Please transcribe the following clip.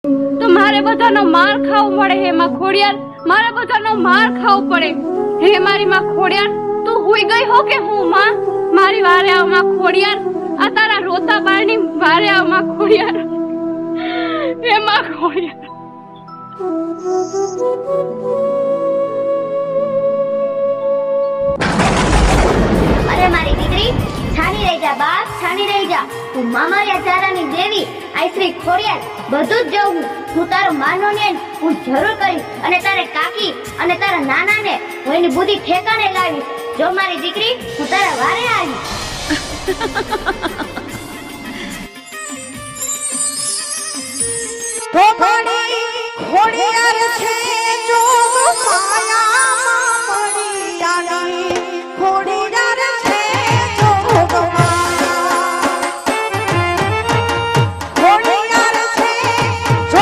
તો મારે બધાનો માર ખાવો પડે હે માં ખોડિયાર, મારે બધાનો માર ખાવો પડે હે મારી માં ખોડિયાર. તું હુઈ ગઈ હો કે હું માં? મારી વારે આવ માં ખોડિયાર, આ તારા રોતા બાળની વારે આવ માં ખોડિયાર, હે માં ખોડિયાર. અરે મારી દીકરી, છાની રહી જા બાપ, છાની રહી જા. તું મામારિયા ચારાની દેવી, આઈ શ્રી ખોડિયાર, બધું જ જોઉં હું તારો માનો ને હું જરૂર કરીશ, અને તારે કાકી અને તારા નાના ને હું એની બુદ્ધિ ઠેકાણે લાવીશ. જો મારી દીકરી, હું તારા વારે આવીશ.